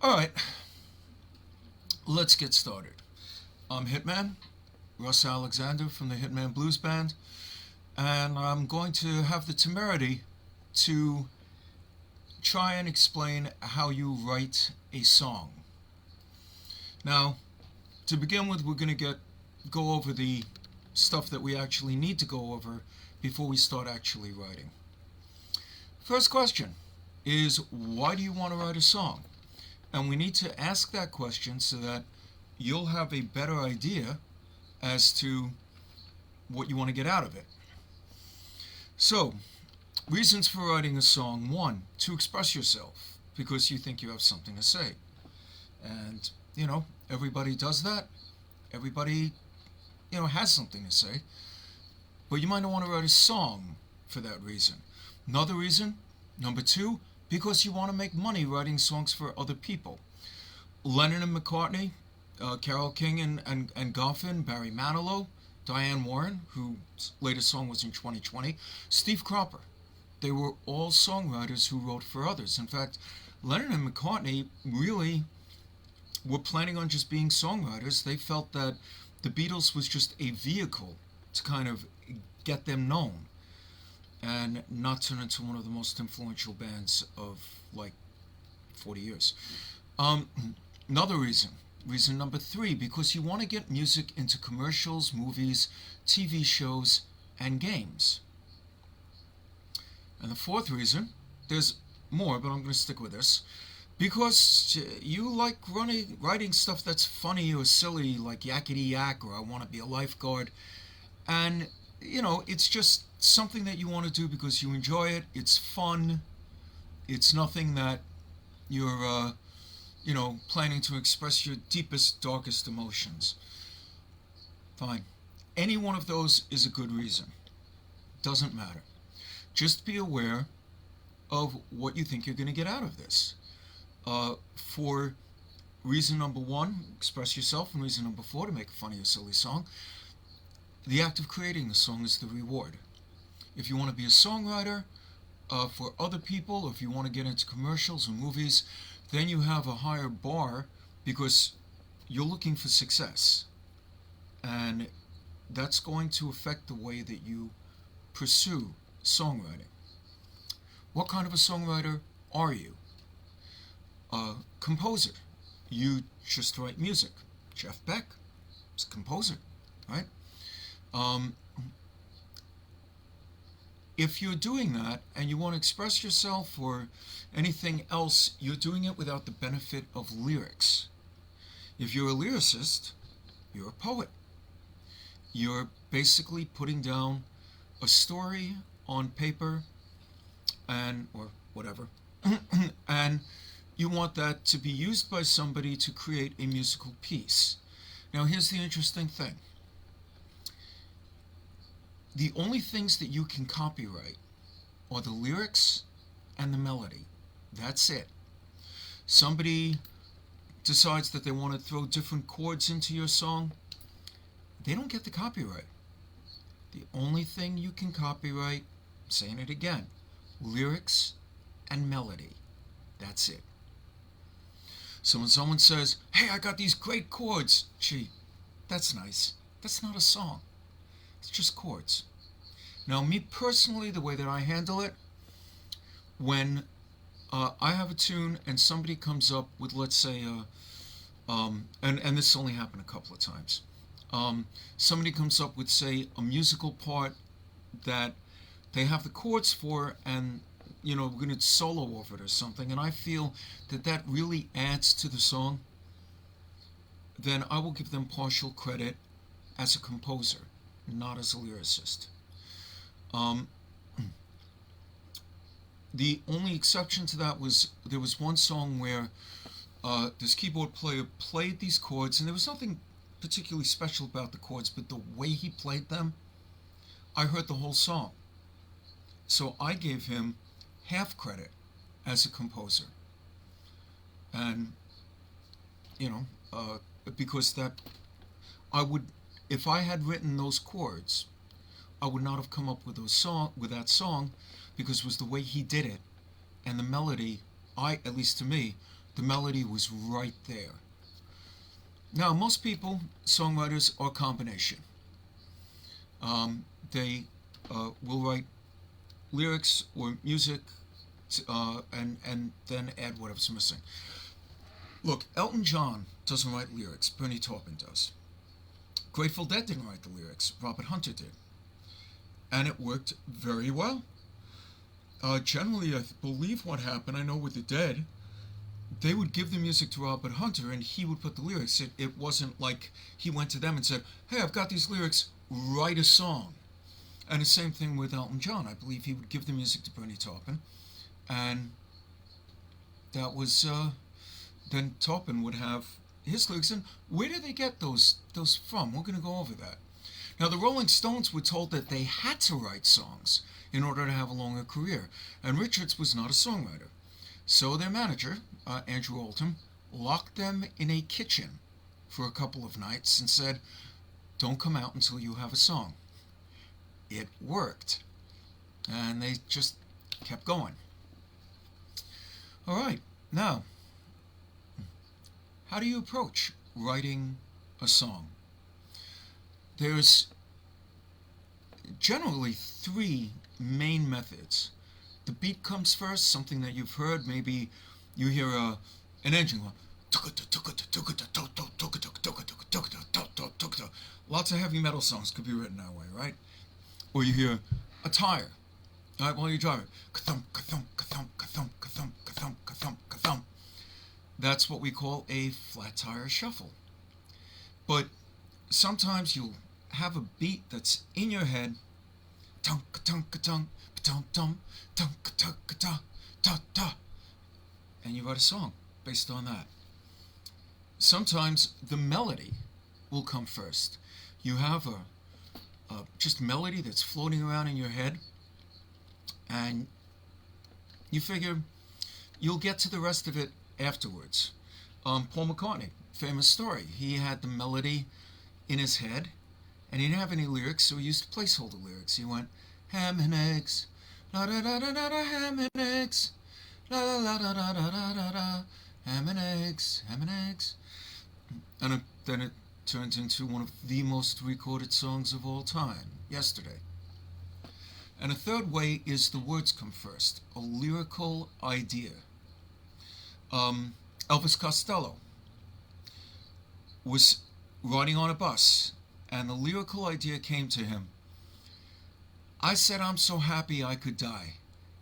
Alright, let's get started. I'm Hitman, Russ Alexander from the Hitman Blues Band, and I'm going to have the temerity to try and explain how you write a song. Now, to begin with, we're going to go over the stuff that we actually need to go over before we start actually writing. First question is, why do you want to write a song? And we need to ask that question so that you'll have a better idea as to what you want to get out of it. So, reasons for writing a song. One, to express yourself because you think you have something to say. And, everybody does that. Everybody, has something to say. But you might not want to write a song for that reason. Another reason, number two, because you want to make money writing songs for other people. Lennon and McCartney, Carole King and Goffin, Barry Manilow, Diane Warren, whose latest song was in 2020, Steve Cropper. They were all songwriters who wrote for others. In fact, Lennon and McCartney really were planning on just being songwriters. They felt that the Beatles was just a vehicle to kind of get them known and not turn into one of the most influential bands of 40 years. Another reason number three, because you want to get music into commercials, movies, TV shows, and games. And the fourth reason, there's more, but I'm going to stick with this, because you like writing stuff that's funny or silly, like Yakety Yak or I Want to Be a Lifeguard. And, it's just something that you want to do because you enjoy it. It's fun. It's nothing that you're, planning to express your deepest, darkest emotions. Fine. Any one of those is a good reason. Doesn't matter. Just be aware of what you think you're going to get out of this. For reason number one, express yourself, and reason number four, to make a funny or silly song, the act of creating the song is the reward. If you want to be a songwriter for other people, or if you want to get into commercials or movies, then you have a higher bar because you're looking for success. And that's going to affect the way that you pursue songwriting. What kind of a songwriter are you? A composer. You just write music. Jeff Beck is a composer, right? If you're doing that and you want to express yourself or anything else, you're doing it without the benefit of lyrics. If you're a lyricist, you're a poet. You're basically putting down a story on paper or whatever, and you want that to be used by somebody to create a musical piece. Now, here's the interesting thing. The only things that you can copyright are the lyrics and the melody. That's it. Somebody decides that they want to throw different chords into your song, they don't get the copyright. The only thing you can copyright, I'm saying it again, lyrics and melody. That's it. So when someone says, hey, I got these great chords, gee, that's nice. That's not a song. It's just chords. Now, me personally, the way that I handle it, when I have a tune and somebody comes up with, let's say, and this only happened a couple of times. Somebody comes up with, say, a musical part that they have the chords for, and we're going to solo over it or something, and I feel that that really adds to the song, then I will give them partial credit as a composer, not as a lyricist. The only exception to that was there was one song where this keyboard player played these chords, and there was nothing particularly special about the chords, but the way he played them, I heard the whole song. So I gave him half credit as a composer. And, because that, if I had written those chords, I would not have come up with that song, because it was the way he did it and the melody, at least to me, The melody was right there. Now, most people, songwriters, are a combination. They will write lyrics or music and then add whatever's missing. Look, Elton John doesn't write lyrics. Bernie Taupin does. Grateful Dead didn't write the lyrics. Robert Hunter did. And it worked very well. Generally, I believe what happened, I know with the Dead, they would give the music to Robert Hunter and he would put the lyrics. It wasn't like he went to them and said, hey, I've got these lyrics, write a song. And the same thing with Elton John. I believe he would give the music to Bernie Taupin, and that was, then Taupin would have his lyrics. And where did they get those from? We're going to go over that. Now, the Rolling Stones were told that they had to write songs in order to have a longer career, and Richards was not a songwriter. So their manager, Andrew Oldham, locked them in a kitchen for a couple of nights and said, don't come out until you have a song. It worked, and they just kept going. All right, now, how do you approach writing a song? There's generally three main methods. The beat comes first, something that you've heard. Maybe you hear an engine going. Lots of heavy metal songs could be written that way, right? Or you hear a tire, right, while you're driving. Ka-thump, ka-thump, ka-thump, ka-thump, ka-thump, ka-thump, ka-thump, ka-thump. That's what we call a flat tire shuffle. But sometimes you'll have a beat that's in your head. Tunk, ka-tunk, ka-tunk, ka-tunk, tunk, tunk, ka-tunk, ka-tunk, ta-ta. And you write a song based on that. Sometimes the melody will come first. You have a just melody that's floating around in your head, and you figure you'll get to the rest of it afterwards. Paul McCartney, famous story. He had the melody in his head, and he didn't have any lyrics, so he used placeholder lyrics. He went, ham and eggs, la da da da da da, ham and eggs, la la la da da da da da da, ham and eggs, ham and eggs. And then it turns into one of the most recorded songs of all time, Yesterday. And a third way is the words come first, a lyrical idea. Elvis Costello was riding on a bus, and the lyrical idea came to him. I said, I'm so happy I could die.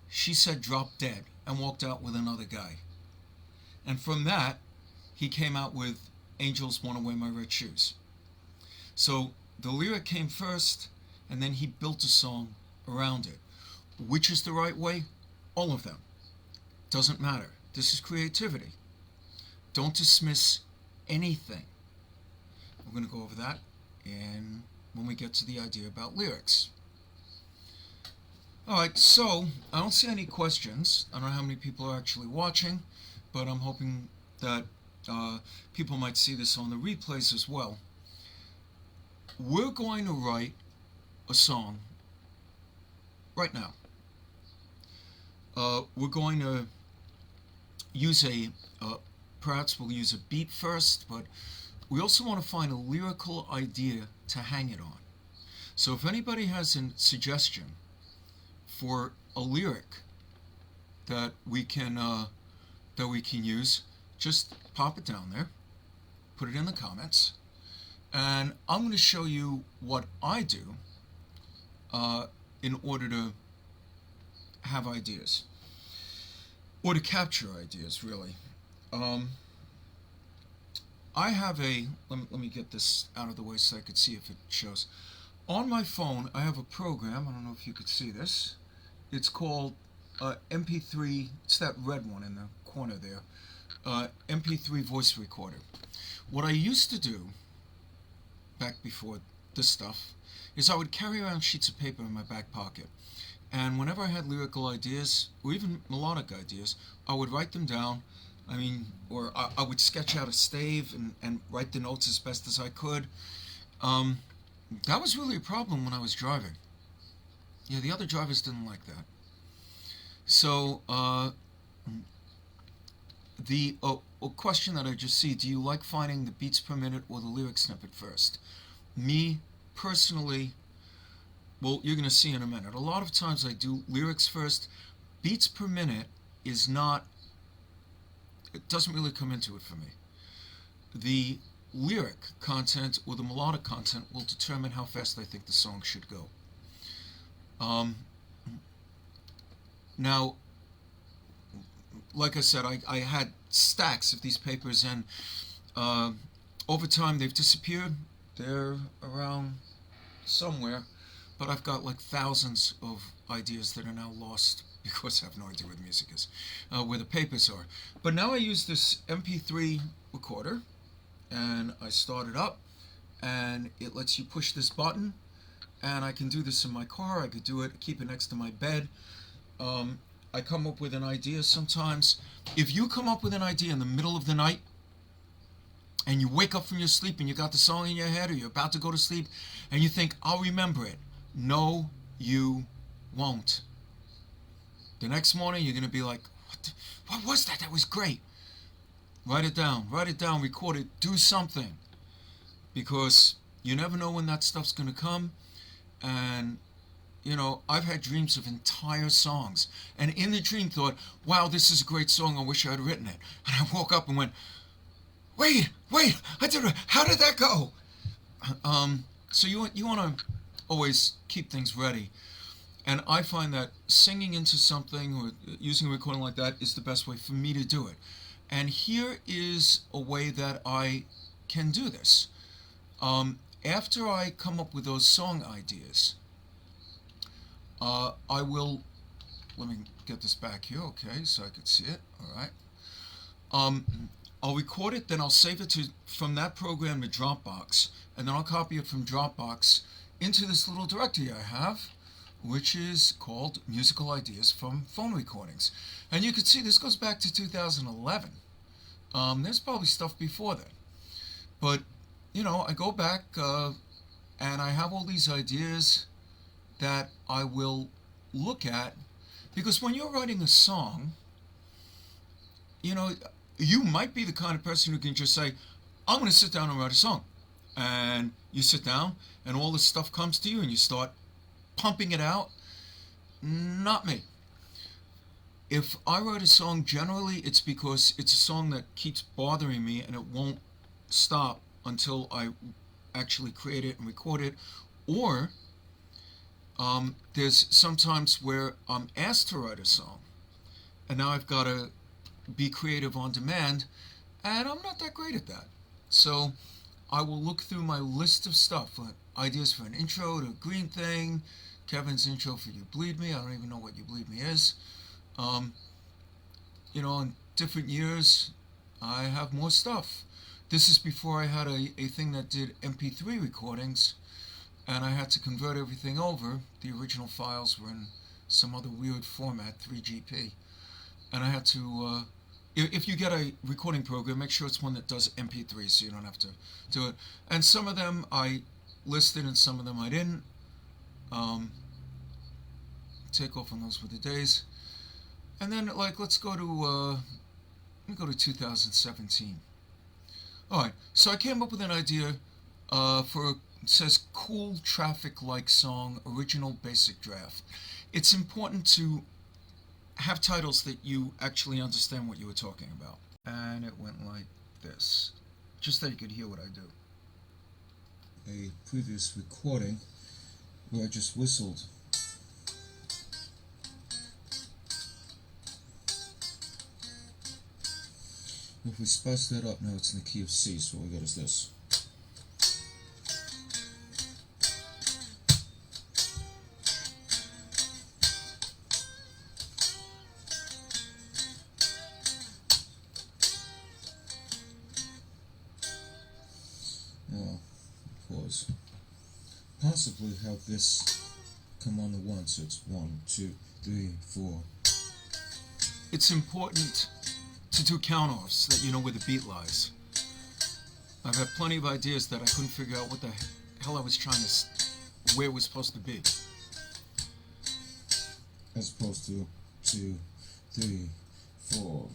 She said, drop dead, and walked out with another guy. And from that, he came out with Angels Wanna Wear My Red Shoes. So the lyric came first, and then he built a song around it. Which is the right way? All of them. Doesn't matter. This is creativity. Don't dismiss anything. We're going to go over that and when we get to the idea about lyrics. Alright, so I don't see any questions. I don't know how many people are actually watching, but I'm hoping that people might see this on the replays as well. We're going to write a song right now. We're going to use perhaps we'll use a beat first, but we also want to find a lyrical idea to hang it on. So if anybody has a suggestion for a lyric that we can use, just pop it down there, put it in the comments, and I'm going to show you what I do in order to have ideas, or to capture ideas, really. I have let me get this out of the way so I could see if it shows. On my phone, I have a program, I don't know if you could see this. It's called MP3, it's that red one in the corner there, MP3 voice recorder. What I used to do, back before this stuff, is I would carry around sheets of paper in my back pocket. And whenever I had lyrical ideas, or even melodic ideas, I would write them down. Or I would sketch out a stave and write the notes as best as I could. That was really a problem when I was driving. Yeah, the other drivers didn't like that. So the a question that I just see, do you like finding the beats per minute or the lyric snippet first? Me, personally, well, you're going to see in a minute. A lot of times I do lyrics first. Beats per minute is not, it doesn't really come into it for me. The lyric content or the melodic content will determine how fast I think the song should go. Now, like I said, I had stacks of these papers, and over time they've disappeared. They're around somewhere, but I've got like thousands of ideas that are now lost because I have no idea where the music is, where the papers are. But now I use this MP3 recorder, and I start it up, and it lets you push this button, and I can do this in my car. I could do it, keep it next to my bed. I come up with an idea sometimes. If you come up with an idea in the middle of the night, and you wake up from your sleep and you got the song in your head, or you're about to go to sleep, and you think, I'll remember it. No, you won't. The next morning, you're going to be like, what was that? That was great. Write it down, record it, do something. Because you never know when that stuff's going to come. And, you know, I've had dreams of entire songs. And in the dream thought, wow, this is a great song, I wish I had written it. And I woke up and went, wait, I did it. How did that go? So you want to always keep things ready. And I find that singing into something or using a recording like that is the best way for me to do it. And here is a way that I can do this. After I come up with those song ideas, I will, let me get this back here, okay, so I can see it, all right. I'll record it, then I'll save it from that program to Dropbox, and then I'll copy it from Dropbox into this little directory I have, which is called Musical Ideas from Phone Recordings. And you can see this goes back to 2011. There's probably stuff before that. But, you know, I go back and I have all these ideas that I will look at, because when you're writing a song, you know, you might be the kind of person who can just say, I'm going to sit down and write a song. And you sit down and all this stuff comes to you and you start pumping it out. Not me. If I write a song, generally it's because it's a song that keeps bothering me and it won't stop until I actually create it and record it. Or there's sometimes where I'm asked to write a song and now I've got to be creative on demand, and I'm not that great at that. So I will look through my list of stuff, ideas for an intro to Green Thing, Kevin's intro for You Bleed Me. I don't even know what You Bleed Me is. You know, in different years, I have more stuff. This is before I had a thing that did MP3 recordings, and I had to convert everything over. The original files were in some other weird format, 3GP. And I had to, if you get a recording program, make sure it's one that does MP3 so you don't have to do it. And some of them I listed and some of them I didn't. Take off on those with the days. And then, like, let's go to 2017. Alright, so I came up with an idea for, it says, Cool Traffic-like Song, Original Basic Draft. It's important to have titles that you actually understand what you were talking about. And it went like this, just so you could hear what I do. A previous recording where I just whistled. If we spice that up, now it's in the key of C, so what we got is this. Now, pause. Possibly have this come on the one, so it's 1, 2, 3, 4. It's important to do count-offs so that you know where the beat lies. I've had plenty of ideas that I couldn't figure out what the hell I was trying to, where it was supposed to be. As opposed to 2, 3, 4, 1.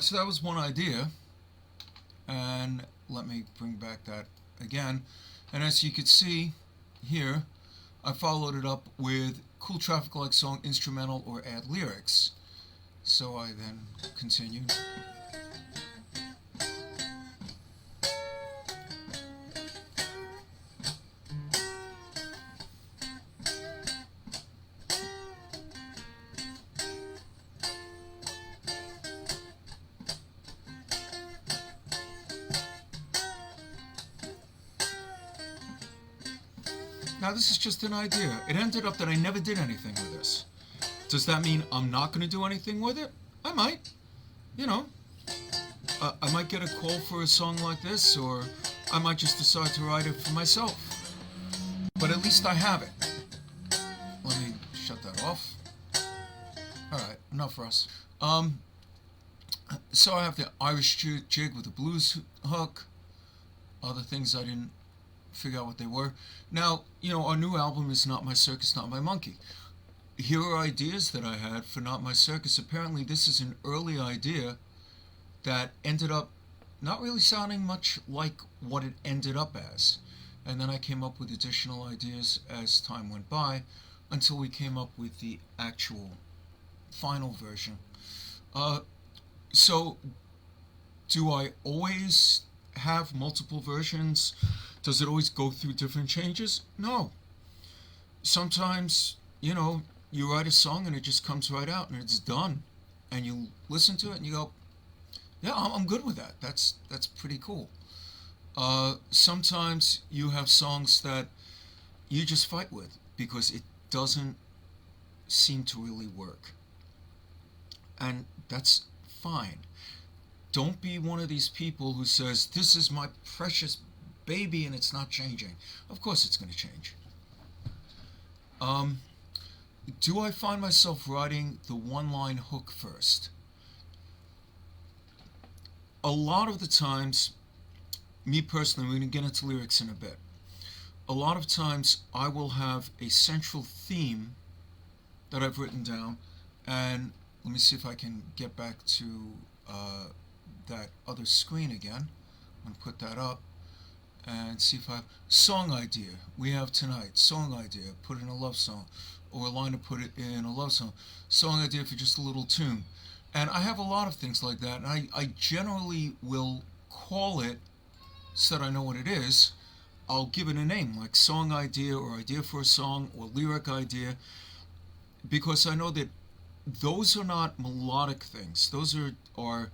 So that was one idea, and let me bring back that again. And as you can see here, I followed it up with Cool Traffic Light Song instrumental or add lyrics. So I then continued. Now this is just an idea. It ended up that I never did anything with this. Does that mean I'm not going to do anything with it? I might. You know, I might get a call for a song like this, or I might just decide to write it for myself. But at least I have it. Let me shut that off. Alright, enough for us. So I have the Irish jig with the blues hook. Other things I didn't figure out what they were. Now, you know, our new album is Not My Circus, Not My Monkey. Here are ideas that I had for Not My Circus. Apparently this is an early idea that ended up not really sounding much like what it ended up as. And then I came up with additional ideas as time went by until we came up with the actual final version. So do I always have multiple versions? Does it always go through different changes? No. Sometimes, you know, you write a song and it just comes right out and it's done. And you listen to it and you go, yeah, I'm good with that. That's pretty cool. Sometimes you have songs that you just fight with because it doesn't seem to really work. And that's fine. Don't be one of these people who says, this is my precious baby and it's not changing. Of course it's going to change. Do I find myself writing the one-line hook first? A lot of the times, me personally, we're going to get into lyrics in a bit. A lot of times I will have a central theme that I've written down, and let me see if I can get back to that other screen again. I'm going to put that up and see if I have song idea. We have tonight, song idea, put in a love song, or a line to put it in a love song. Song idea for just a little tune. And I have a lot of things like that, and I generally will call it so that I know what it is. I'll give it a name, like song idea or idea for a song or lyric idea, because I know that those are not melodic things. Those are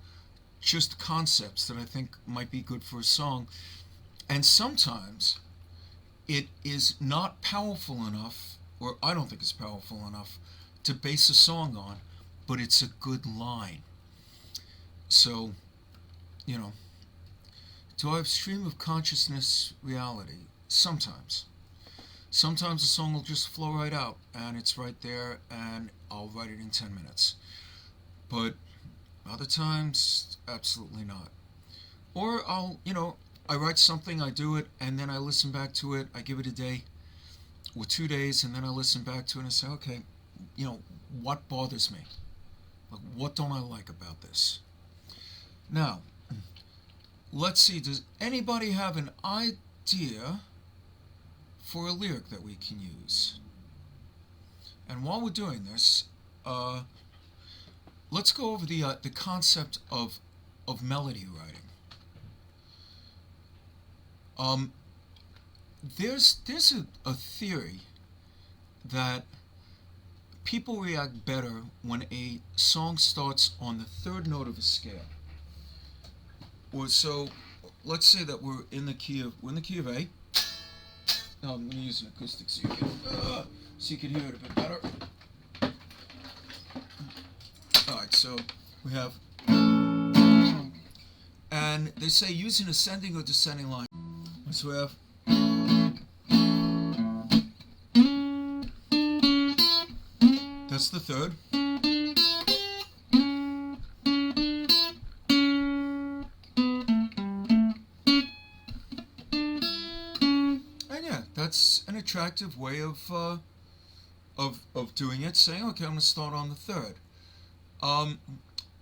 just concepts that I think might be good for a song. And sometimes it is not powerful enough, or I don't think it's powerful enough, to base a song on, but it's a good line. So, you know, do I have stream of consciousness reality? Sometimes. Sometimes a song will just flow right out, and it's right there, and I'll write it in 10 minutes. But other times, absolutely not. Or I write something, I do it, and then I listen back to it, I give it a day or 2 days, and then I listen back to it and I say, okay, what bothers me? Like, what don't I like about this? Now, let's see, does anybody have an idea for a lyric that we can use? And while we're doing this, let's go over the concept of melody writing. There's a theory that people react better when a song starts on the third note of a scale. Or so, let's say that we're in the key of A. Now I'm going to use an acoustic so you can hear it a bit better. Alright, so we have, and they say use an ascending or descending line. So we have, that's the third. And yeah, that's an attractive way of doing it, saying, okay, I'm going to start on the third.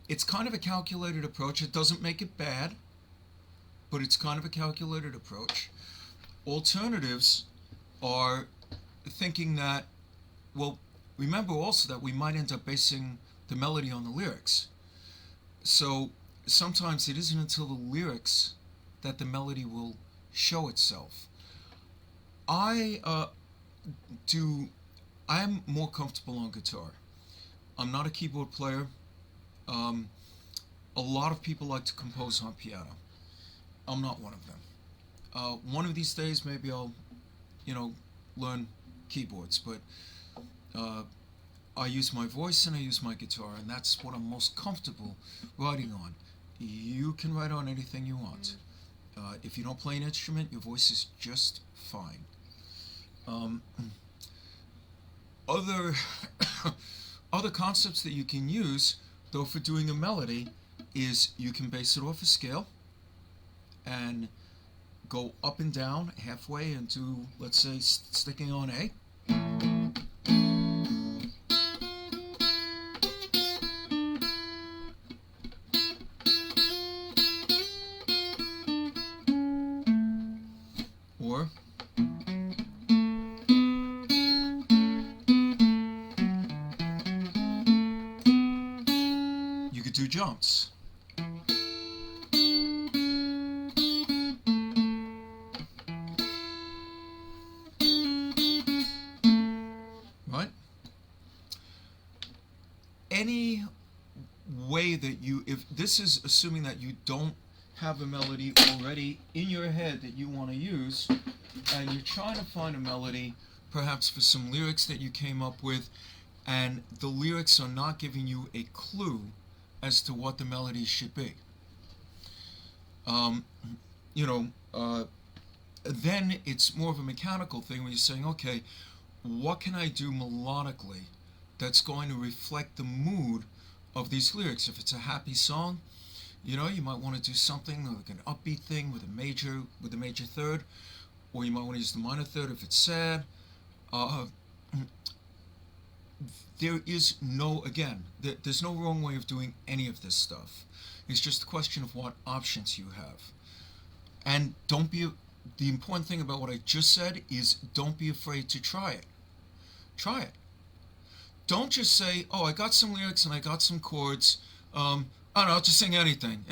It's kind of a calculated approach. It doesn't make it bad, but it's kind of a calculated approach. Alternatives are thinking that, well, remember also that we might end up basing the melody on the lyrics. So sometimes it isn't until the lyrics that the melody will show itself. I do. I am more comfortable on guitar. I'm not a keyboard player. Um, a lot of people like to compose on piano. I'm not one of them. One of these days, maybe I'll, learn keyboards. But uh, I use my voice and I use my guitar, and that's what I'm most comfortable writing on. You can write on anything you want. If you don't play an instrument, your voice is just fine. Um, other other concepts that you can use, though, for doing a melody, is you can base it off a scale and go up and down halfway and do, let's say, sticking on A. Or you could do jumps. Right? Any way that if this is assuming that you don't have a melody already in your head that you want to use, and you're trying to find a melody perhaps for some lyrics that you came up with, and the lyrics are not giving you a clue as to what the melody should be. Um, you know, then it's more of a mechanical thing where you're saying, okay, what can I do melodically that's going to reflect the mood of these lyrics? If it's a happy song, you might want to do something like an upbeat thing with a major third, or you might want to use the minor third if it's sad. There is there's no wrong way of doing any of this stuff. It's just a question of what options you have. And the important thing about what I just said is don't be afraid to try it. Try it. Don't just say, oh, I got some lyrics and I got some chords. I don't know, I'll just sing anything.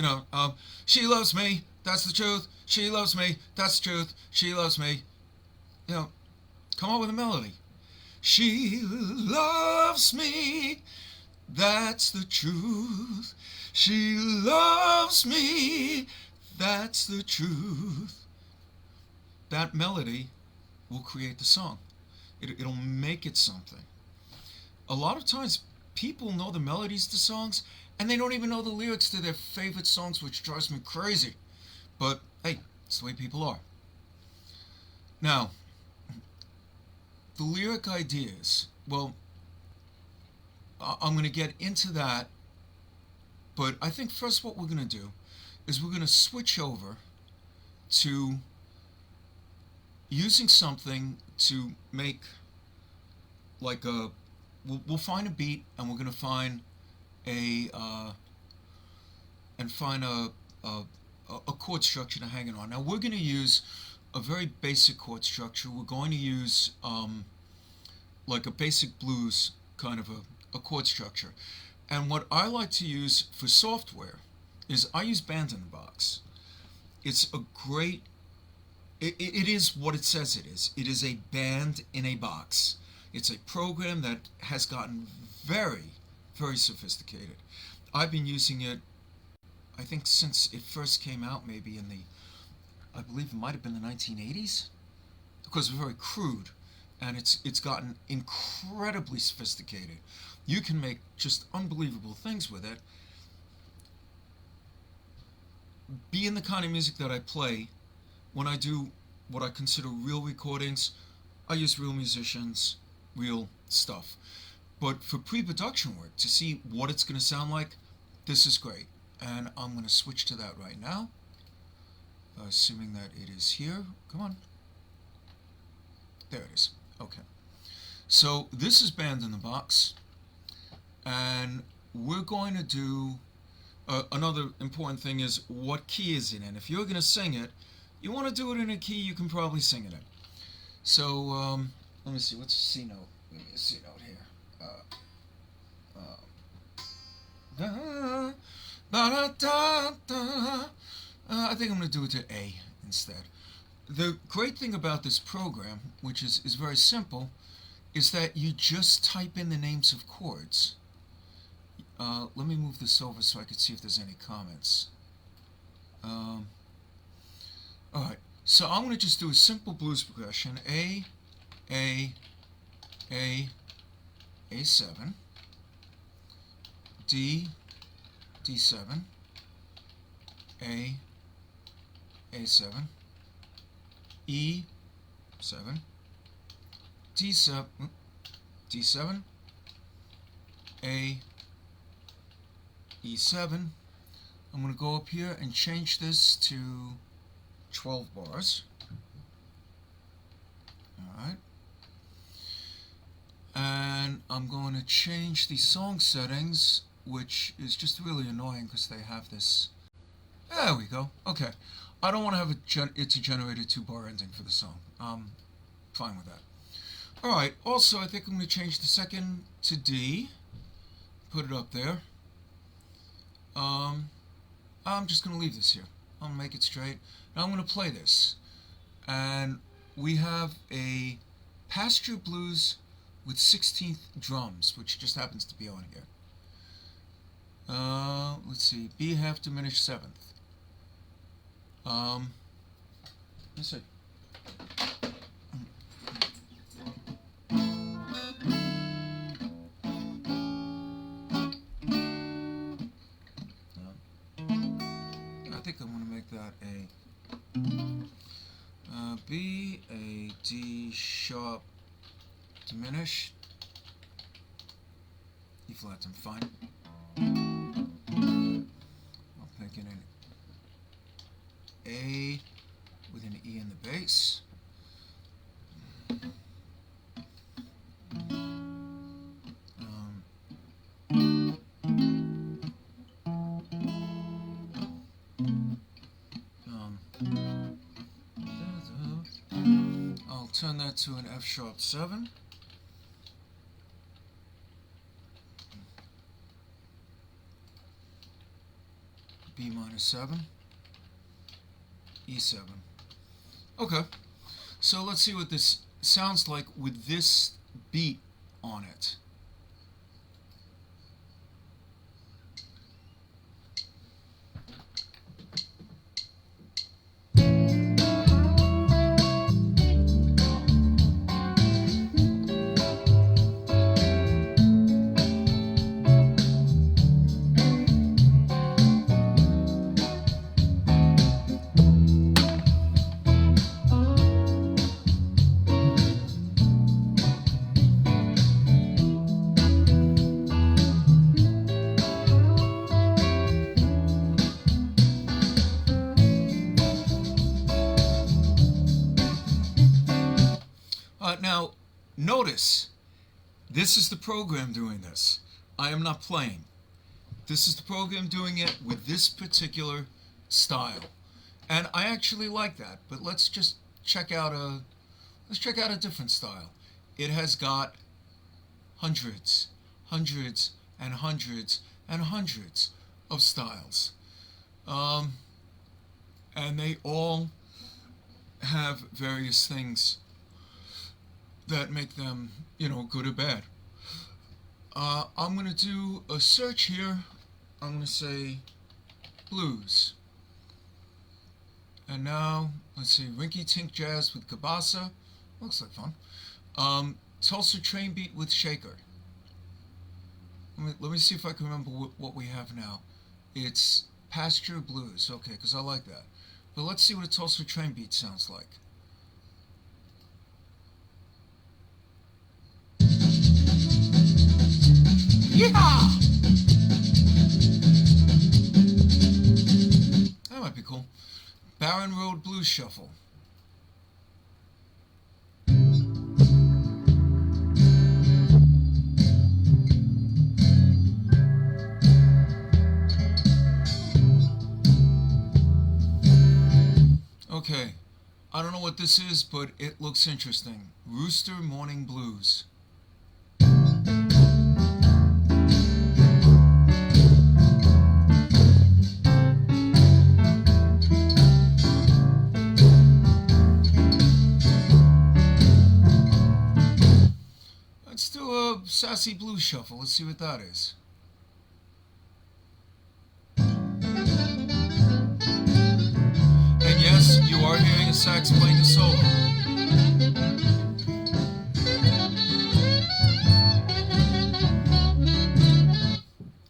She loves me, that's the truth. She loves me, that's the truth. She loves me. Come up with a melody. She loves me, that's the truth. She loves me, that's the truth. That melody will create the song. It'll make it something. A lot of times people know the melodies to songs and they don't even know the lyrics to their favorite songs, which drives me crazy. But hey, it's the way people are. Now, the lyric ideas, well, I'm going to get into that, but I think first what we're going to do is we're going to switch over to using something to make like we'll find a beat, and we're going to find a chord structure to hang it on. Now we're going to use a very basic chord structure. We're going to use like a basic blues kind of a chord structure. And what I like to use for software is I use Band in the Box. It's a great, it is what it says it is. It is a band in a box. It's a program that has gotten very, very sophisticated. I've been using it, I think, since it first came out, maybe I believe it might have been the 1980s, because it's very crude, and it's gotten incredibly sophisticated. You can make just unbelievable things with it. Being the kind of music that I play, when I do what I consider real recordings, I use real musicians, real stuff. But for pre-production work, to see what it's going to sound like, this is great. And I'm going to switch to that right now, assuming that it is here. Come on. There it is. Okay. So this is Band in the Box, and we're going to do Another important thing is what key is it in. If you're going to sing it, you want to do it in a key you can probably sing it in. So let me see. What's a C note? Give me a C note here. I think I'm going to do it to A instead. The great thing about this program, which is very simple, is that you just type in the names of chords. Let me move this over so I can see if there's any comments. Alright, so I'm going to just do a simple blues progression. A, A7, D, D7, A, A7, E7, D7, D7, A, E7. I'm going to go up here and change this to 12 bars. Alright. And I'm going to change the song settings, which is just really annoying because they have this. There we go. Okay. I don't want to have it to generate a 2-bar ending for the song. I'm fine with that. Alright, also I think I'm going to change the second to D. Put it up there. I'm just going to leave this here. I'll make it straight. Now I'm going to play this. And we have a pasture blues with 16th drums, which just happens to be on here. Let's see. B half diminished 7th. Let's see. I think I'm going to make that a B, a D sharp diminished, E flat, I'm fine. I'm thinking an A with an E in the bass. I'll turn that to an F sharp 7. B minor 7, E7. Okay, so let's see what this sounds like with this beat on it. Now, notice, this is the program doing this. I am not playing. This is the program doing it with this particular style. And I actually like that, but let's just check out a different style. It has got hundreds, hundreds, and hundreds, and hundreds of styles. And they all have various things that make them, good or bad. I'm going to do a search here. I'm going to say blues. And now, let's see, Rinky Tink Jazz with Kabasa. Looks like fun. Tulsa Train Beat with Shaker. Let me see if I can remember what we have now. It's Pasture Blues. Okay, because I like that. But let's see what a Tulsa Train Beat sounds like. Yeah! That might be cool. Barron Road Blues Shuffle. I don't know what this is, but it looks interesting. Rooster Morning Blues. Let's do a sassy blues shuffle. Let's see what that is. And yes, you are hearing a sax playing a solo.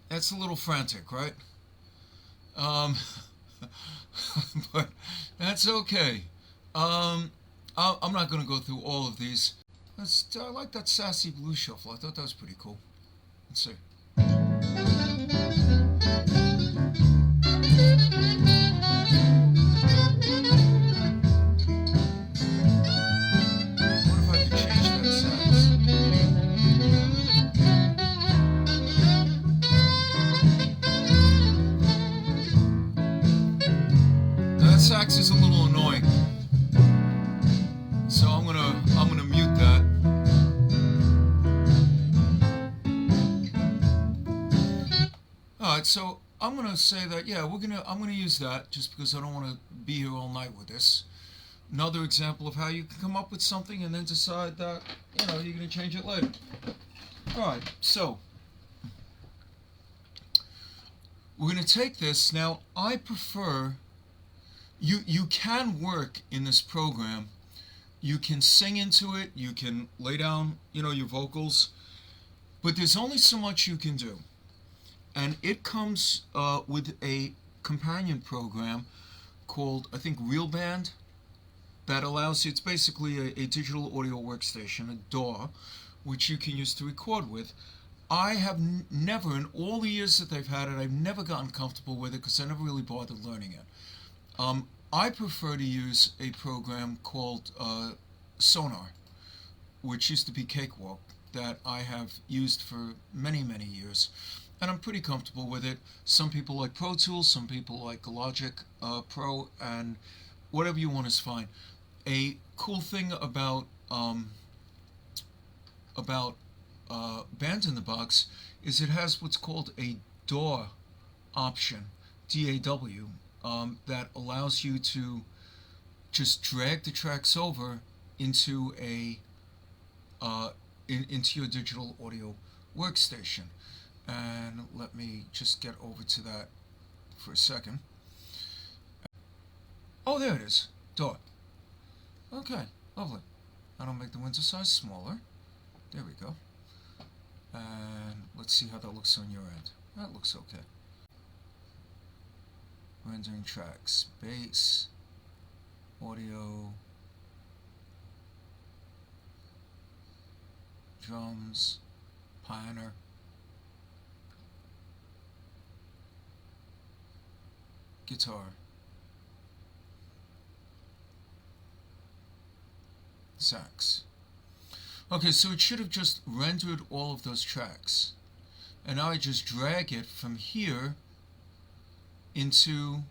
That's a little frantic, right? But that's okay. I'm not going to go through all of these. I like that sassy blues shuffle. I thought that was pretty cool. Let's see. That sax is a little annoying, so I'm gonna mute that. All right, so I'm gonna say that I'm gonna use that just because I don't want to be here all night with this. Another example of how you can come up with something and then decide that you're gonna change it later. All right, so we're gonna take this now. I prefer. You can work in this program. You can sing into it. You can lay down, your vocals. But there's only so much you can do. And it comes with a companion program called, I think, RealBand, that allows you, it's basically a digital audio workstation, a DAW, which you can use to record with. I have never, in all the years that they've had it, I've never gotten comfortable with it because I never really bothered learning it. I prefer to use a program called Sonar, which used to be Cakewalk, that I have used for many, many years. And I'm pretty comfortable with it. Some people like Pro Tools, some people like Logic Pro, and whatever you want is fine. A cool thing about Band in the Box is it has what's called a DAW option, DAW, that allows you to just drag the tracks over into into your digital audio workstation. And let me just get over to that for a second. Oh, there it is. DAW. Okay, lovely. I don't make the window size smaller. There we go. And let's see how that looks on your end. That looks okay. Rendering tracks, bass, audio, drums, pioneer, guitar, sax. Okay, so it should have just rendered all of those tracks. And now I just drag it from here into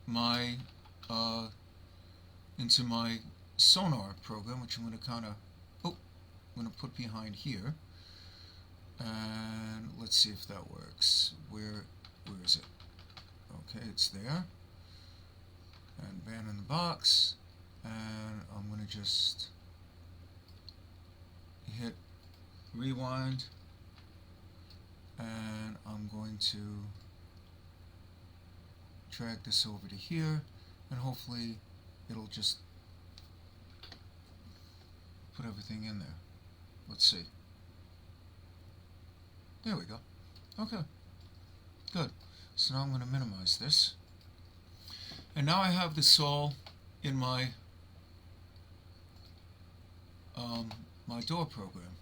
my Sonar program, which I'm going to put behind here, and let's see if that works. Where is it? Okay, it's there. And Band in the Box, and I'm going to just hit rewind, and I'm going to drag this over to here, and hopefully it'll just put everything in there. Let's see. There we go. Okay, good. So now I'm going to minimize this, and now I have this all in my my DAW program.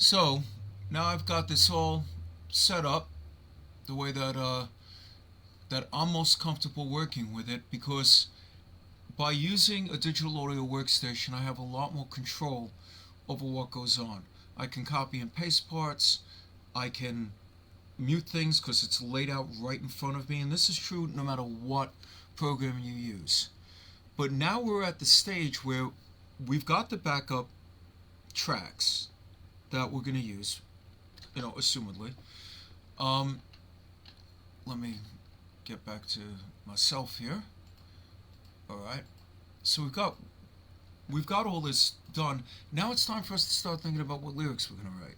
So now I've got this all set up the way that I'm most comfortable working with it, because by using a digital audio workstation I have a lot more control over what goes on. I can copy and paste parts, I can mute things because it's laid out right in front of me, and this is true no matter what program you use. But now we're at the stage where we've got the backup tracks that we're going to use, assumedly. Let me get back to myself here. All right. So we've got all this done. Now it's time for us to start thinking about what lyrics we're going to write.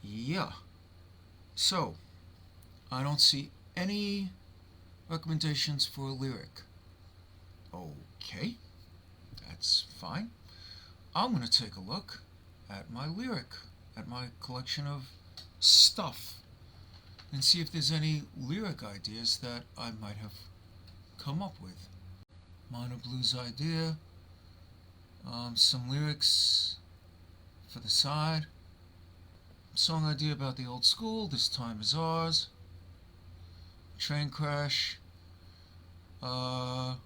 Yeah. So, I don't see any recommendations for a lyric. Okay. That's fine. I'm going to take a look at my lyric, at my collection of stuff, and see if there's any lyric ideas that I might have come up with. Minor blues idea, some lyrics for the side, song idea about the old school, This Time Is Ours, train crash, let's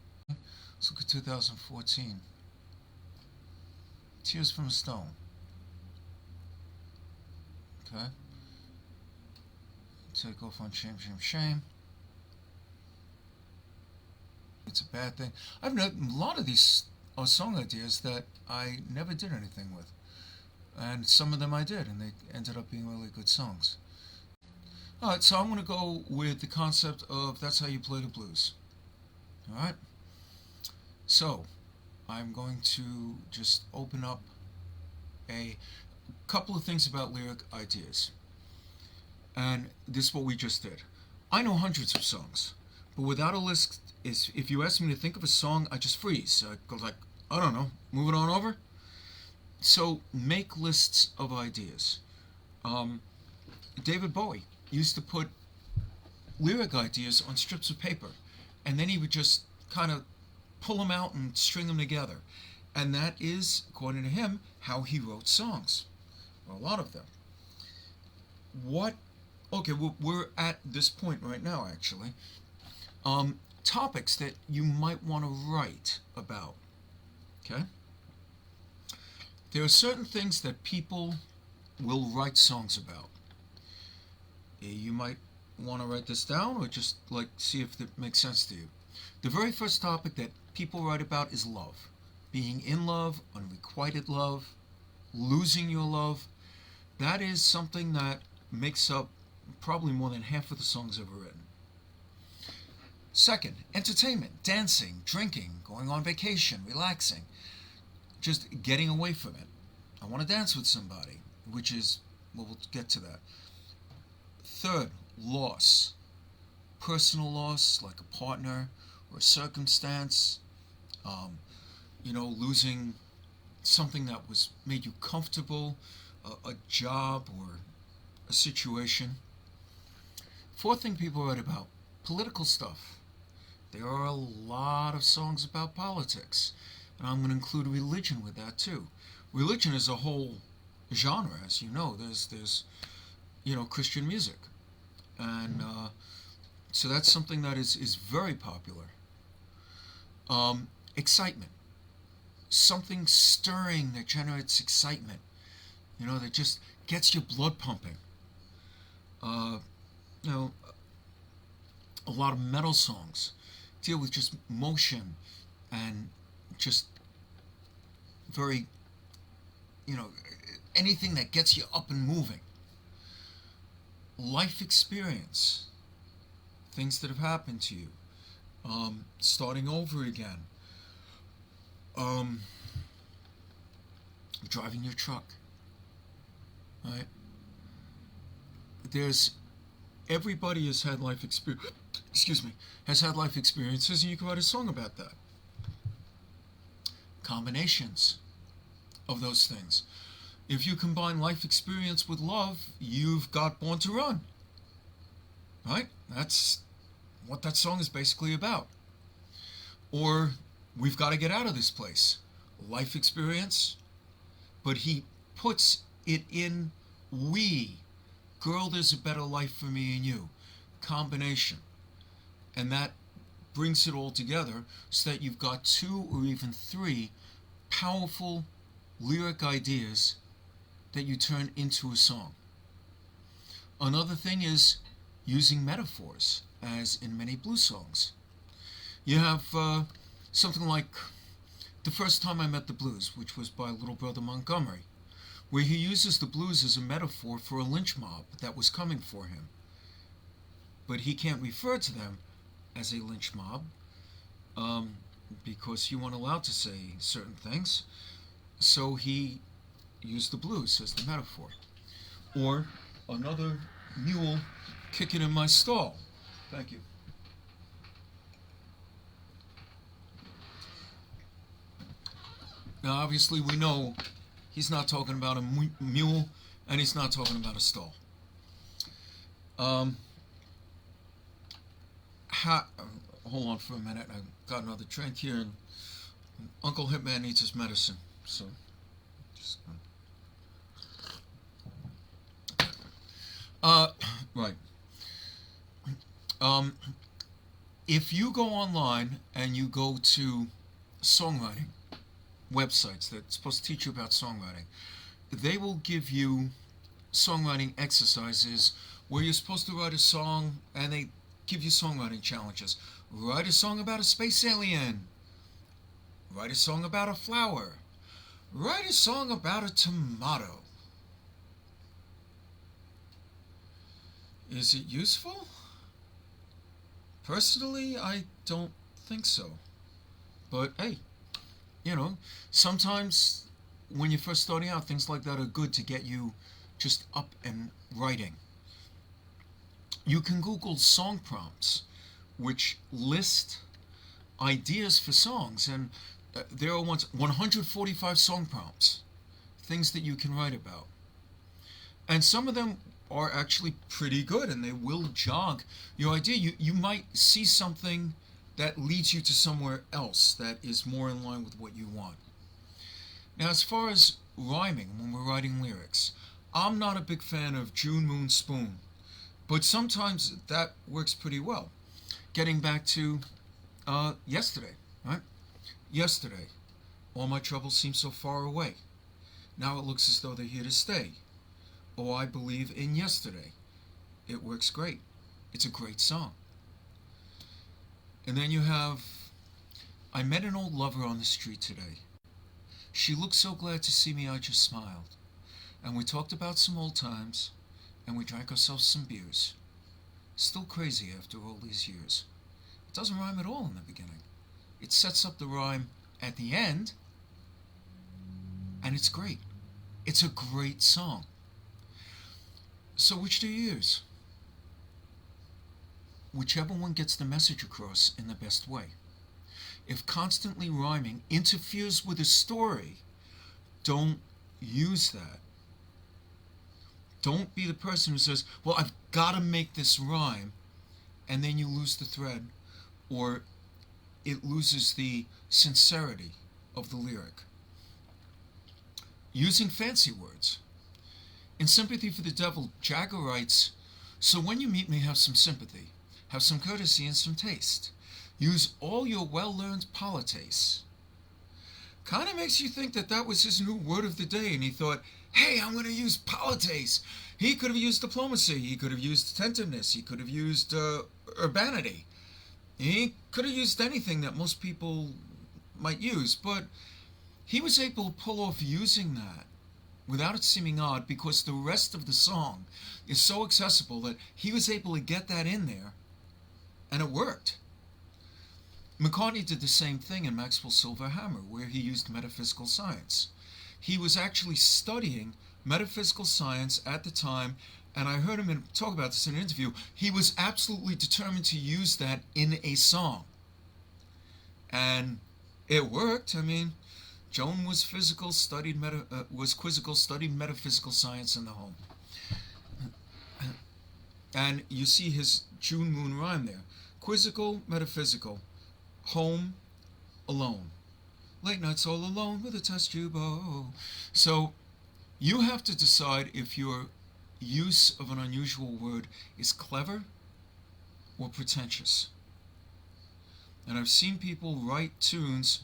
look at 2014, Tears from a Stone. Okay. Take off on Shame, Shame, Shame. It's a bad thing. I've known a lot of these are song ideas that I never did anything with. And some of them I did, and they ended up being really good songs. Alright, so I'm going to go with the concept of that's how you play the blues. Alright? So, I'm going to just open up a couple of things about lyric ideas. And this is what we just did. I know hundreds of songs, but without a list, if you ask me to think of a song, I just freeze. I go like, I don't know, move it on over. So make lists of ideas. David Bowie used to put lyric ideas on strips of paper, and then he would just kind of pull them out and string them together. And that is, according to him, how he wrote songs. Well, a lot of them. Okay, we're at this point right now, actually. Topics that you might want to write about. Okay? There are certain things that people will write songs about. You might want to write this down, or just see if it makes sense to you. The very first topic that people write about is love. Being in love, unrequited love, losing your love. That is something that makes up probably more than half of the songs ever written. Second, entertainment, dancing, drinking, going on vacation, relaxing, just getting away from it. I want to dance with somebody, which is, well, we'll get to that. Third, loss. Personal loss, like a partner or a circumstance, losing something that made you comfortable, a job or a situation. Fourth thing people write about, political stuff. There are a lot of songs about politics, and I'm going to include religion with that too. Religion is a whole genre, as you know. There's Christian music, and so that's something that is very popular. Excitement, something stirring that generates excitement, that just gets your blood pumping. A lot of metal songs deal with just motion and just very, anything that gets you up and moving. Life experience, things that have happened to you, starting over again, driving your truck, right? Everybody has had life experience. Has had life experiences, and you can write a song about that. Combinations of those things. If you combine life experience with love, you've got Born to Run. Right? That's what that song is basically about. Or We've Got to Get Out of This Place. Life experience, but he puts it in we. Girl, there's a better life for me and you. Combination. And that brings it all together so that you've got 2 or even 3 powerful lyric ideas that you turn into a song. Another thing is using metaphors, as in many blues songs. You have something like The First Time I Met the Blues, which was by Little Brother Montgomery, where he uses the blues as a metaphor for a lynch mob that was coming for him. But he can't refer to them as a lynch mob because you weren't allowed to say certain things. So he used the blues as the metaphor. Or another mule kicking in my stall. Thank you. Now, obviously, we know he's not talking about a mule, and he's not talking about a stall. Hold on for a minute. I've got another drink here, and Uncle Hitman needs his medicine. So, just right. If you go online and you go to songwriting websites that's supposed to teach you about songwriting, they will give you songwriting exercises where you're supposed to write a song, and they give you songwriting challenges. Write a song about a space alien. Write a song about a flower. Write a song about a tomato. Is it useful? Personally, I don't think so. But hey, you know, sometimes when you're first starting out, things like that are good to get you just up and writing. You can Google song prompts, which list ideas for songs, and there are 145 song prompts, things that you can write about. And some of them are actually pretty good, and they will jog your idea. You might see something that leads you to somewhere else that is more in line with what you want. Now, as far as rhyming, when we're writing lyrics, I'm not a big fan of June, Moon, Spoon, but sometimes that works pretty well. Getting back to yesterday, right? Yesterday, all my troubles seem so far away. Now it looks as though they're here to stay. Oh, I believe in yesterday. It works great. It's a great song. And then you have, I met an old lover on the street today. She looked so glad to see me, I just smiled. And we talked about some old times, and we drank ourselves some beers. Still crazy after all these years. It doesn't rhyme at all in the beginning. It sets up the rhyme at the end, and it's great. It's a great song. So which do you use? Whichever one gets the message across in the best way. If constantly rhyming interferes with a story, don't use that. Don't be the person who says, well, I've got to make this rhyme, and then you lose the thread, or it loses the sincerity of the lyric. Using fancy words. In Sympathy for the Devil, Jagger writes, so when you meet me, have some sympathy, have some courtesy and some taste. Use all your well-learned politesse. Kind of makes you think that that was his new word of the day, and he thought, hey, I'm going to use politesse. He could have used diplomacy. He could have used attentiveness. He could have used urbanity. He could have used anything that most people might use, but he was able to pull off using that without it seeming odd, because the rest of the song is so accessible that he was able to get that in there, and it worked. McCartney did the same thing in Maxwell's Silver Hammer, where he used metaphysical science. He was actually studying metaphysical science at the time, and I heard him talk about this in an interview. He was absolutely determined to use that in a song. And it worked. I mean, Joan was quizzical, studied metaphysical science in the home. And you see his June Moon rhyme there. Quizzical, metaphysical, home, alone. Late nights all alone with a test tube. Oh. So You have to decide if your use of an unusual word is clever or pretentious. And I've seen people write tunes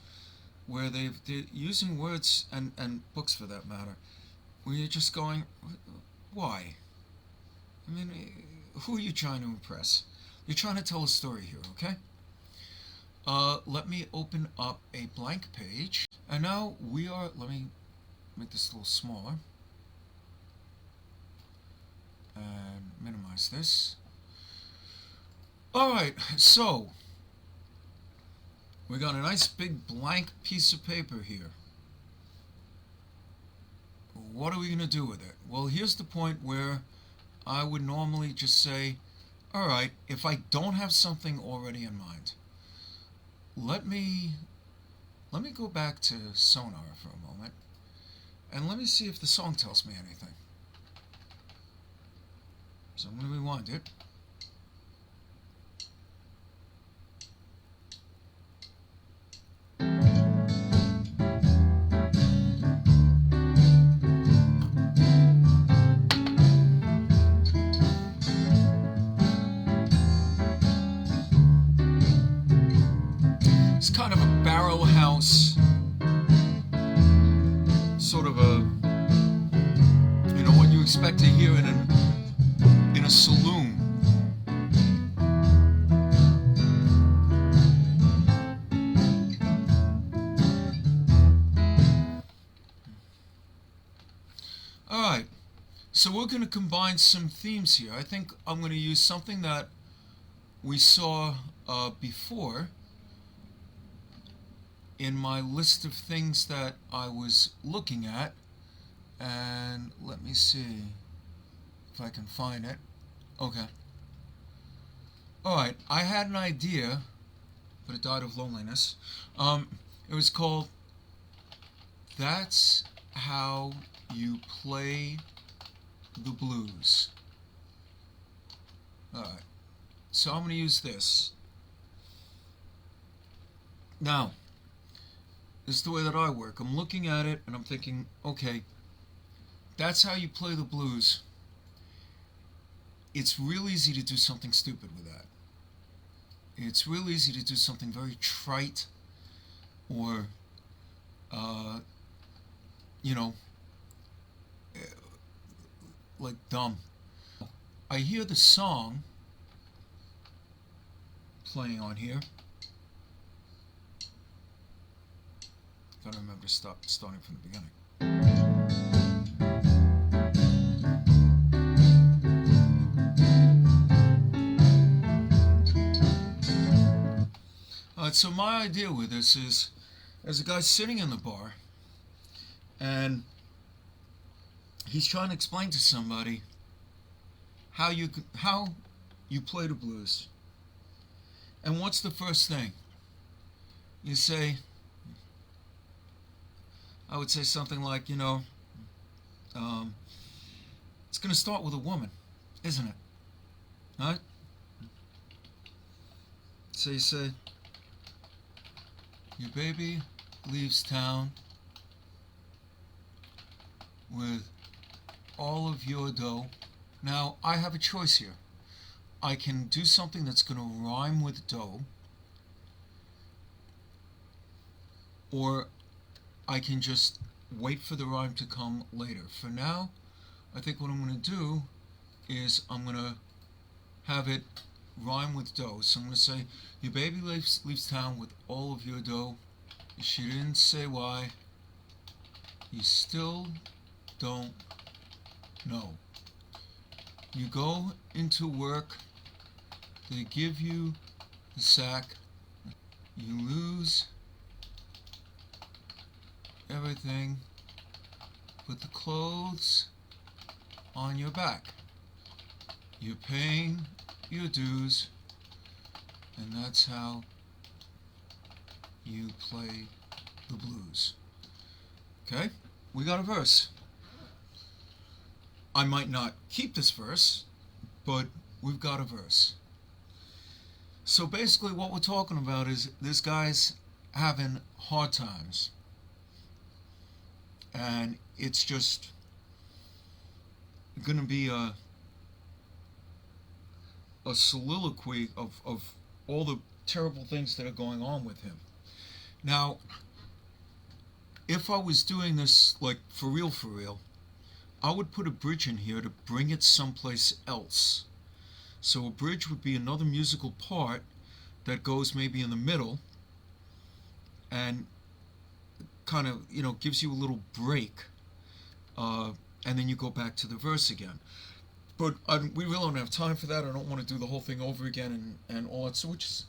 where they're using words, and books for that matter, where you're just going, why? I mean, who are you trying to impress? You're trying to tell a story here, okay? Let me open up a blank page. And now let me make this a little smaller. And minimize this. Alright, so we got a nice big blank piece of paper here. What are we going to do with it? Well, here's the point where I would normally just say, alright, if I don't have something already in mind, let me go back to Sonar for a moment, and let me see if the song tells me anything. So I'm going to rewind it. It's kind of a barrel house, sort of a, what you expect to hear in a saloon. Alright, so we're going to combine some themes here. I think I'm going to use something that we saw before in my list of things that I was looking at, and let me see if I can find it. Okay. Alright, I had an idea, but it died of loneliness. It was called That's How You Play the Blues. Alright, so I'm going to use this. Now, this is the way that I work. I'm looking at it and I'm thinking, okay, that's how you play the blues. It's real easy to do something stupid with that. It's real easy to do something very trite or, like dumb. I hear the song playing on here. Gotta remember to starting from the beginning. Alright, so my idea with this is, there's a guy sitting in the bar, and he's trying to explain to somebody how you play the blues. And what's the first thing? You say, I would say something like, it's going to start with a woman, isn't it? Right? So you say, your baby leaves town with all of your dough. Now, I have a choice here. I can do something that's going to rhyme with dough, or I can just wait for the rhyme to come later. For now, I think what I'm going to do is I'm going to have it rhyme with dough. So I'm going to say, your baby leaves town with all of your dough. She didn't say why. You still don't know. You go into work. They give you the sack. You lose everything but the clothes on your back. You're paying your dues, and that's how you play the blues. Okay? We got a verse. I might not keep this verse, but we've got a verse. So basically what we're talking about is this guy's having hard times. And it's just going to be a soliloquy of all the terrible things that are going on with him. Now, if I was doing this like for real, I would put a bridge in here to bring it someplace else. So a bridge would be another musical part that goes maybe in the middle and kind of, gives you a little break. And then you go back to the verse again. But we really don't have time for that. I don't want to do the whole thing over again and all that. So we're just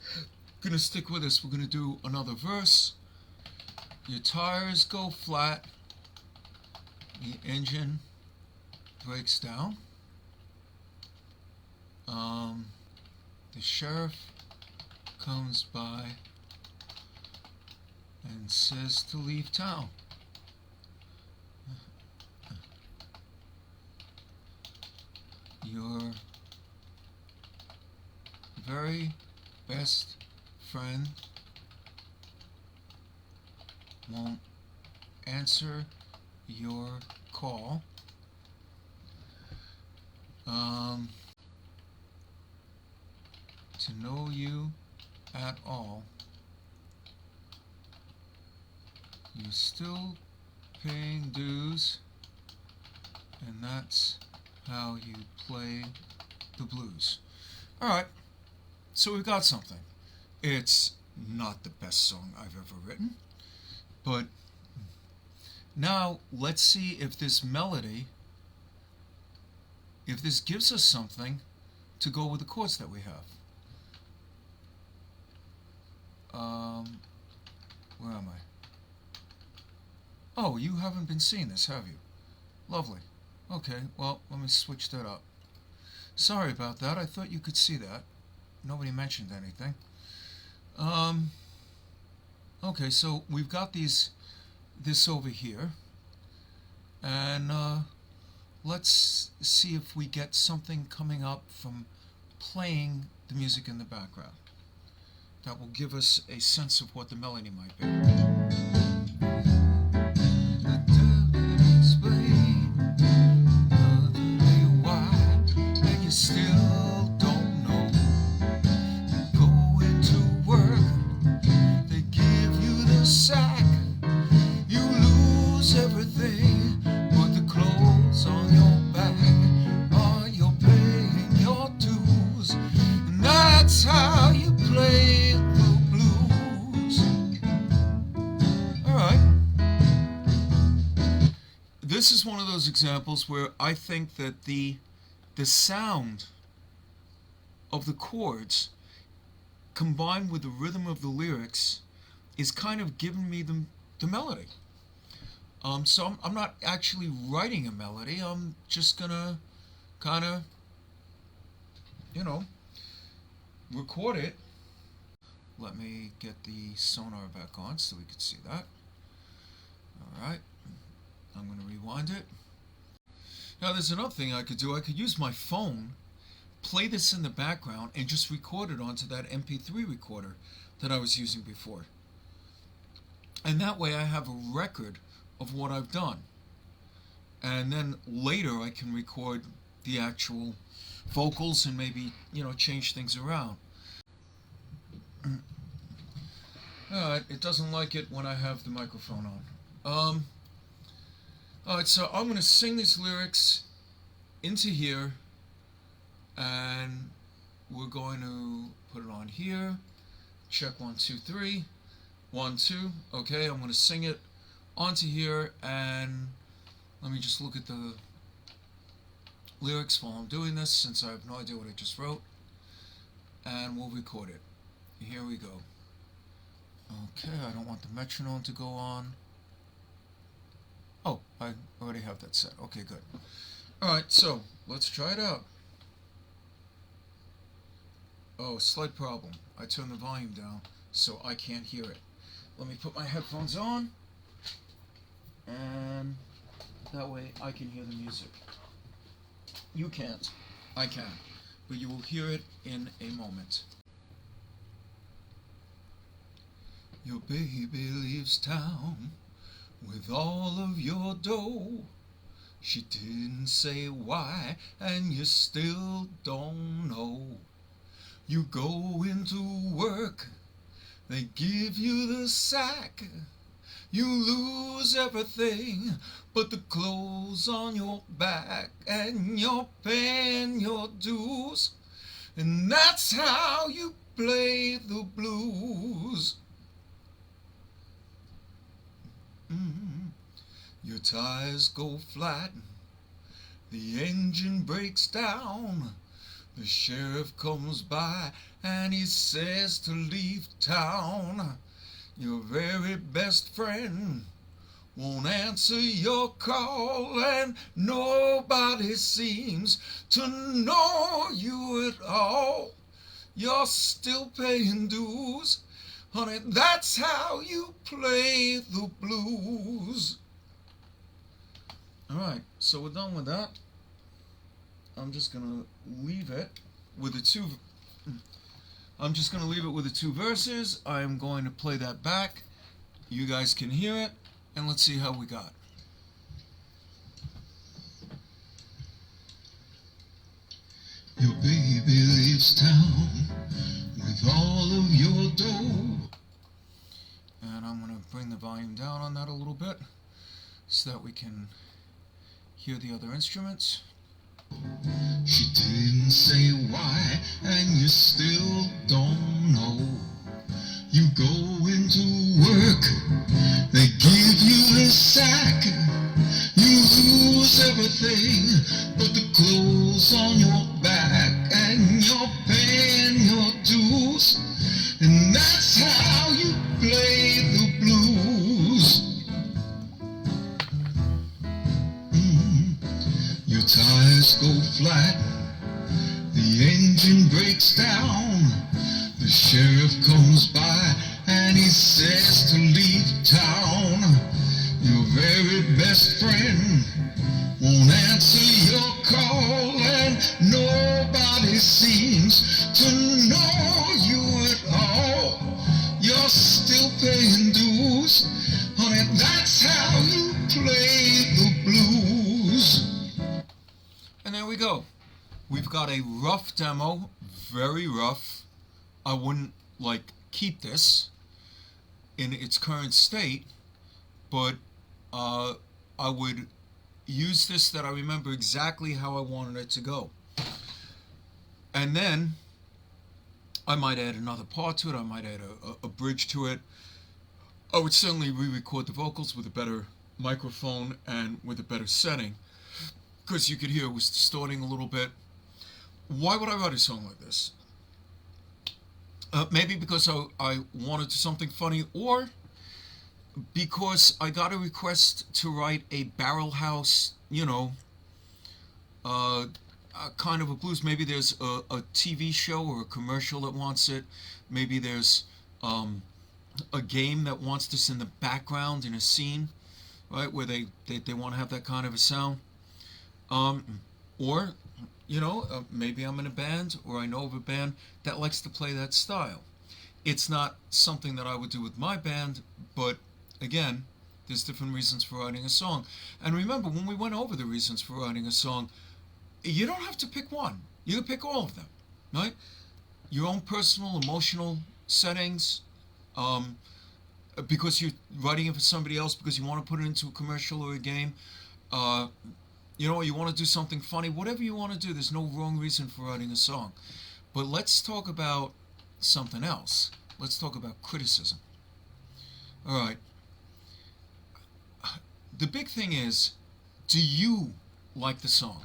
going to stick with this. We're going to do another verse. Your tires go flat. The engine breaks down. The sheriff comes by and says to leave town. Your very best friend won't answer your call. To know you at all, you're still paying dues, and that's how you play the blues. Alright, so we've got something. It's not the best song I've ever written, but now let's see if this melody, if this gives us something to go with the chords that we have. Where am I? Oh, you haven't been seeing this, have you? Lovely. Okay, well, let me switch that up. Sorry about that. I thought you could see that. Nobody mentioned anything. Okay, so we've got this over here. And let's see if we get something coming up from playing the music in the background. That will give us a sense of what the melody might be. Still don't know. Going to work, they give you the sack. You lose everything but the clothes on your back. Are you paying your dues? And that's how you play the blues. Alright. This is one of those examples where I think that the sound of the chords combined with the rhythm of the lyrics is kind of giving me the melody. So I'm not actually writing a melody. I'm just gonna kind of, record it. Let me get the sonar back on so we can see that. Alright, I'm gonna rewind it. Now there's another thing I could do. I could use my phone, play this in the background, and just record it onto that MP3 recorder that I was using before. And that way I have a record of what I've done. And then later I can record the actual vocals and maybe, change things around. Alright, it doesn't like it when I have the microphone on. Alright, so I'm going to sing these lyrics into here, and we're going to put it on here. Check 1, 2, 3. 1, 2. Okay, I'm going to sing it onto here, and let me just look at the lyrics while I'm doing this, since I have no idea what I just wrote, and we'll record it. Here we go. Okay, I don't want the metronome to go on. Oh, I already have that set. Okay, good. Alright, so let's try it out. Oh, slight problem. I turned the volume down, so I can't hear it. Let me put my headphones on, and that way I can hear the music. You can't. I can. But you will hear it in a moment. Your baby leaves town with all of your dough. She didn't say why, and you still don't know. You go into work, they give you the sack. You lose everything but the clothes on your back, and you're paying your dues. And that's how you play the blues. Your tires go flat, the engine breaks down. The sheriff comes by and he says to leave town. Your very best friend won't answer your call, and nobody seems to know you at all. You're still paying dues, honey, that's how you play the blues. Alright, so we're done with that. I'm just gonna leave it with the two verses. I'm going to play that back. You guys can hear it, and let's see how we got. Your baby leaves town with all of your dough. And I'm going to bring the volume down on that a little bit so that we can hear the other instruments. She didn't say why, and you still don't know. You go into work, they give you the sack. You lose everything but the clothes on your back, and you're paying your dues. And that's how you play the blues. Your tires go flat, the engine breaks down. The sheriff comes by and he says to leave town. Your very best friend won't answer your call, and nobody seems to know you at all. You're still paying dues, honey, that's how you play the blues. And there we go. We've got a rough demo, very rough. I wouldn't keep this in its current state, but I would use this that I remember exactly how I wanted it to go. And then I might add another part to it. I might add a bridge to it. I would certainly re-record the vocals with a better microphone and with a better setting, because you could hear it was distorting a little bit. Why would I write a song like this? Maybe because I wanted something funny, or because I got a request to write a barrel house, kind of a blues. Maybe there's a TV show or a commercial that wants it. Maybe there's a game that wants this in the background in a scene, right, where they want to have that kind of a sound. Or maybe I'm in a band, or I know of a band that likes to play that style. It's not something that I would do with my band, but again, there's different reasons for writing a song. And remember, when we went over the reasons for writing a song, you don't have to pick one. You can pick all of them, right? Your own personal, emotional settings, because you're writing it for somebody else, because you want to put it into a commercial or a game, you want to do something funny, whatever you want to do. There's no wrong reason for writing a song. But let's talk about something else. Let's talk about criticism. All right. The big thing is, do you like the song?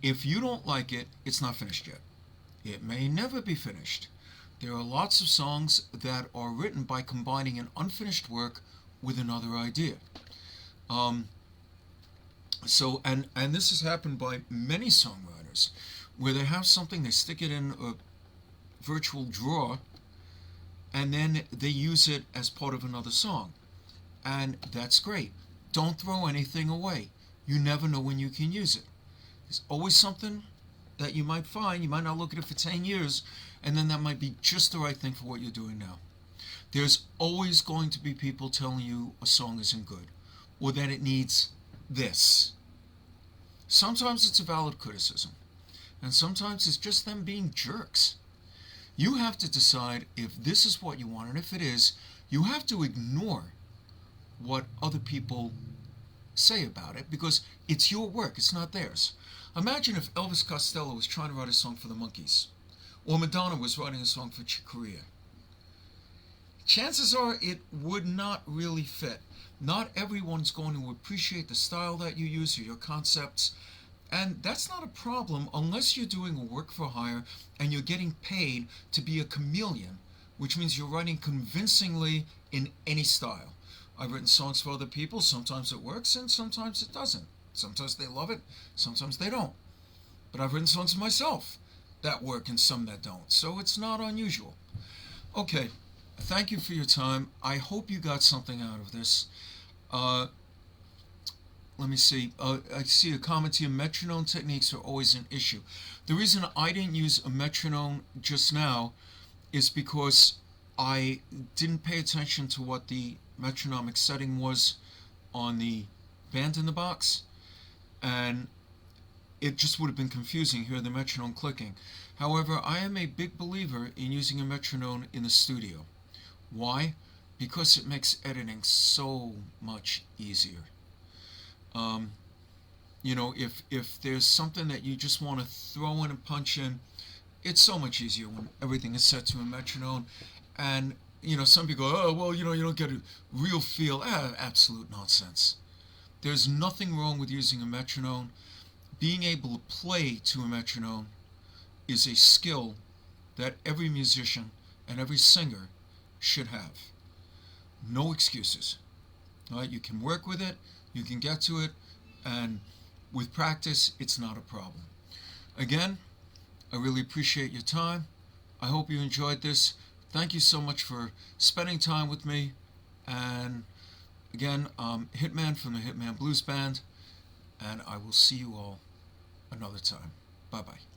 If you don't like it, it's not finished yet. It may never be finished. There are lots of songs that are written by combining an unfinished work with another idea. And this has happened by many songwriters, where they have something, they stick it in a virtual drawer, and then they use it as part of another song. And that's great. Don't throw anything away. You never know when you can use it. There's always something that you might find. You might not look at it for 10 years, and then that might be just the right thing for what you're doing now. There's always going to be people telling you a song isn't good, or that it needs this. Sometimes it's a valid criticism, and sometimes it's just them being jerks. You have to decide if this is what you want, and if it is, you have to ignore what other people say about it, because it's your work, it's not theirs. Imagine if Elvis Costello was trying to write a song for the Monkees, or Madonna was writing a song for Chick Corea. Chances are it would not really fit. Not everyone's going to appreciate the style that you use or your concepts, and that's not a problem unless you're doing a work for hire and you're getting paid to be a chameleon, which means you're writing convincingly in any style. I've written songs for other people. Sometimes it works and sometimes it doesn't. Sometimes they love it, sometimes they don't. But I've written songs for myself that work and some that don't. So it's not unusual. Okay, thank you for your time. I hope you got something out of this. Let me see. I see a comment here. Metronome techniques are always an issue. The reason I didn't use a metronome just now is because I didn't pay attention to what the metronomic setting was on the band in the box, and it just would have been confusing here, the metronome clicking. However, I am a big believer in using a metronome in the studio. Why? Because it makes editing so much easier. You know, if there's something that you just want to throw in and punch in, it's so much easier when everything is set to a metronome. And, you know, some people go, oh, well, you know, you don't get a real feel. Absolute nonsense. There's nothing wrong with using a metronome. Being able to play to a metronome is a skill that every musician and every singer should have. No excuses. All right, you can work with it, you can get to it, and with practice, it's not a problem. Again, I really appreciate your time. I hope you enjoyed this. Thank you so much for spending time with me. And again, Hitman from the Hitman Blues Band, and I will see you all another time. Bye-bye.